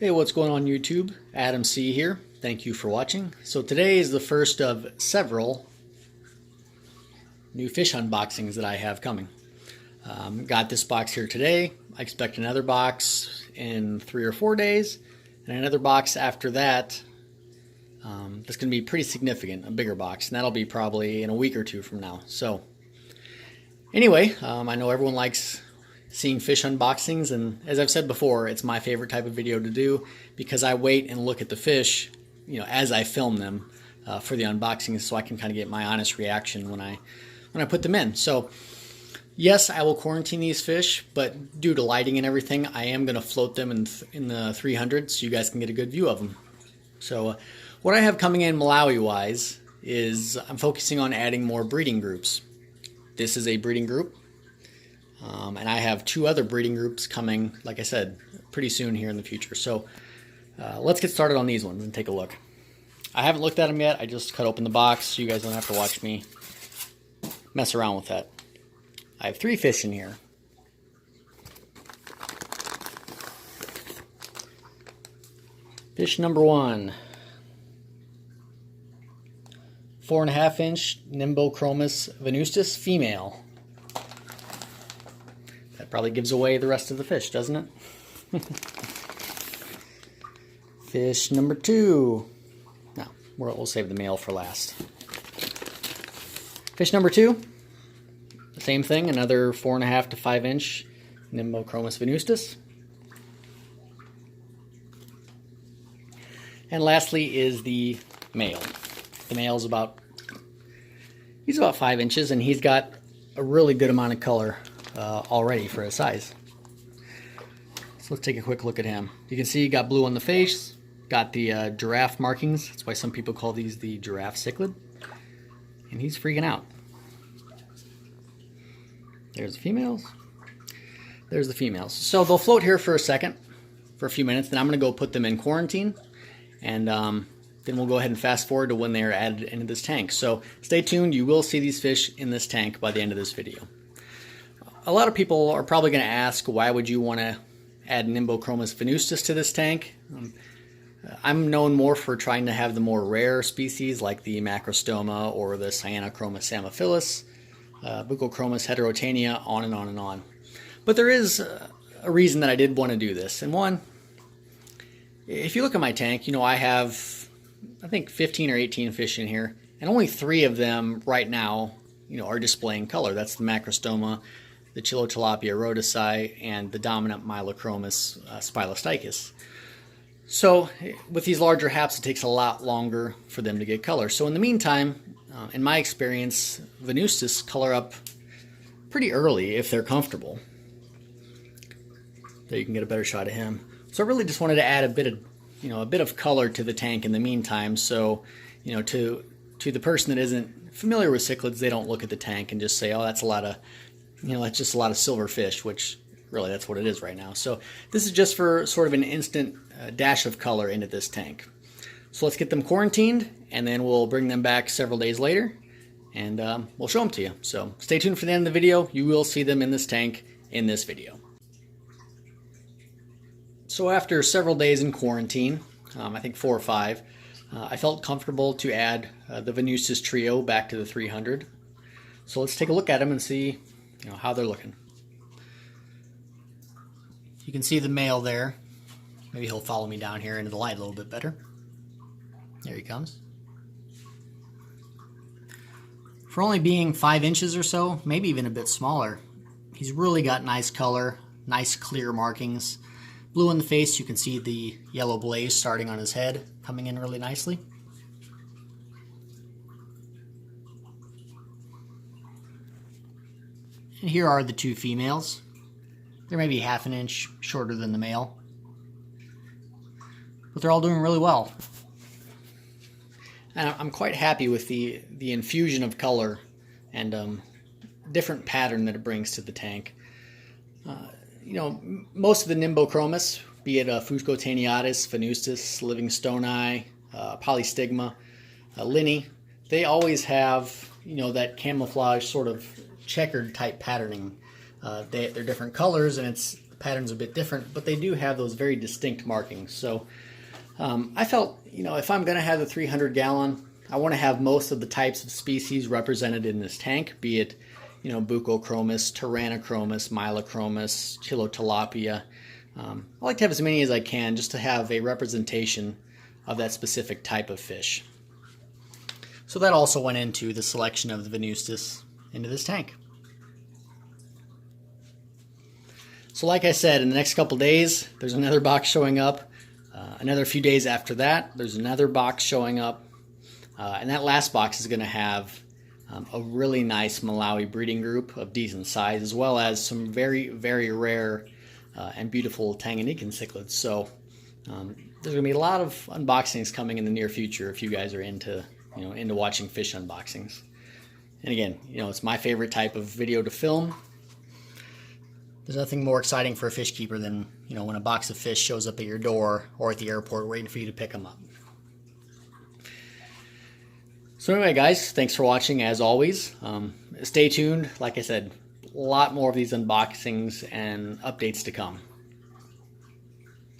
Hey, what's going on YouTube? Adam C here. Thank you for watching. So today is the first of several new fish unboxings that I have coming. Got this box here today. I expect another box in 3 or 4 days, and another box after that. That's going to be pretty significant, a bigger box, and that'll be probably in a week or two from now. So anyway, I know everyone likes seeing fish unboxings, and as I've said before, it's my favorite type of video to do because I wait and look at the fish, as I film them for the unboxings, so I can kind of get my honest reaction when I put them in. So yes, I will quarantine these fish, but due to lighting and everything, I am going to float them in the 300 so you guys can get a good view of them. So what I have coming in Malawi wise is I'm focusing on adding more breeding groups. This is a breeding group. And I have 2 other breeding groups coming, like I said, pretty soon here in the future. So let's get started on these ones and take a look. I haven't looked at them yet. I just cut open the box so you guys don't have to watch me mess around with that. I have 3 fish in here. Fish number 1. 4.5 inch Nimbochromis venustus female. That probably gives away the rest of the fish, doesn't it? Fish number 2. No, we'll save the male for last. Fish number 2. Same thing, another 4.5 to 5 inch Nimbochromis venustus. And lastly is the male. The male's he's about 5 inches, and he's got a really good amount of color already for his size. So let's take a quick look at him. You can see he got blue on the face, got the giraffe markings. That's why some people call these the giraffe cichlid. And he's freaking out. There's the females. There's the females. So they'll float here for a second, for a few minutes, then I'm going to go put them in quarantine, and then we'll go ahead and fast forward to when they are added into this tank. So stay tuned. You will see these fish in this tank by the end of this video. A lot of people are probably going to ask, why would you want to add Nimbochromis venustus to this tank? I'm known more for trying to have the more rare species like the Macrostoma or the Cyanochroma samophyllus, Buccochromis heterotania, on and on and on. But there is a reason that I did want to do this. And one, if you look at my tank, I have, I think 15 or 18 fish in here, and only 3 of them right now, are displaying color. That's the Macrostoma, the Chilotilapia rhodesi, and the dominant Mylachromis spilostychus. So with these larger haps, it takes a lot longer for them to get color. So in the meantime, in my experience, venustus color up pretty early if they're comfortable. There you can get a better shot of him. So I really just wanted to add a bit of color to the tank in the meantime. So, to the person that isn't familiar with cichlids, they don't look at the tank and just say, oh, that's a lot of, that's just a lot of silver fish, which really that's what it is right now. So this is just for sort of an instant dash of color into this tank. So let's get them quarantined, and then we'll bring them back several days later, and we'll show them to you. So stay tuned for the end of the video. You will see them in this tank in this video. So after several days in quarantine, I think 4 or 5, I felt comfortable to add the venustus trio back to the 300. So let's take a look at them and see how they're looking. You can see the male there. Maybe he'll follow me down here into the light a little bit better. There he comes. For only being 5 inches or so, maybe even a bit smaller, he's really got nice color, nice clear markings. Blue in the face, you can see the yellow blaze starting on his head, coming in really nicely. And here are the 2 females. They're maybe 1/2 inch shorter than the male, but they're all doing really well. And I'm quite happy with the infusion of color and different pattern that it brings to the tank. Most of the Nimbochromis, be it Fuscotaeniatus, venustus, livingstoni, polystigma, linne, they always have, that camouflage sort of checkered type patterning. They're different colors, and it's The pattern's a bit different, but they do have those very distinct markings. So I felt, if I'm going to have the 300 gallon, I want to have most of the types of species represented in this tank, be it, Buccochromis, Tyrannochromis, Milochromis, Chilotilapia. I like to have as many as I can just to have a representation of that specific type of fish. So that also went into the selection of the Venustus into this tank. So like I said, in the next couple days, there's another box showing up. Another few days after that, there's another box showing up. And that last box is going to have a really nice Malawi breeding group of decent size, as well as some very, very rare and beautiful Tanganyikan cichlids. So there's going to be a lot of unboxings coming in the near future if you guys are into watching fish unboxings. And again, it's my favorite type of video to film. There's nothing more exciting for a fish keeper than, when a box of fish shows up at your door or at the airport waiting for you to pick them up. So anyway, guys, thanks for watching as always. Stay tuned. Like I said, a lot more of these unboxings and updates to come.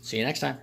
See you next time.